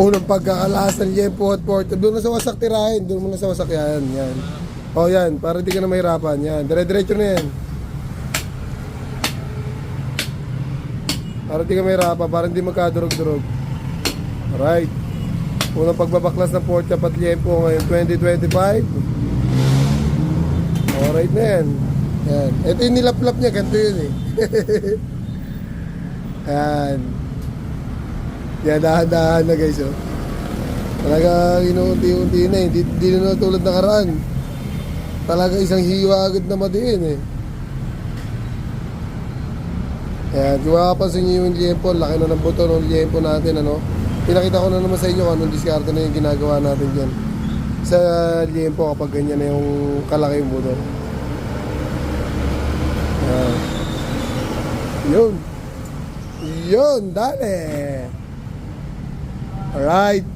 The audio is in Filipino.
Unang pagkakalas ng liempo at porta. Doon na sa wasak tirahin. Doon mo na sa wasak yan. Yan. O yan. Para di ka na mahirapan. Yan. Dire-diretso na yan. Para di ka mahirapan. Para hindi magkadurog-durog. Alright. Unang pagbabaklas ng porta at liempo ngayon 2025. Alright na yan. Yan. Ito yung nilaplap niya. Ganito yun eh. Yan. Yan, dahan-dahan na guys, oh. Talaga inuunti-unti na eh. Di na tulad na karaan. Talaga isang hiwa agad na madiin eh. Yan, kung makapansin nyo yung liempo, laki na ng buto ng liempo natin, ano. Pinakita ko na naman sa inyo kung anong diskarte na yung ginagawa natin dyan sa liempo kapag ganyan na yung kalaki yung buto. Yan. Yun. Yun, dali. Alright.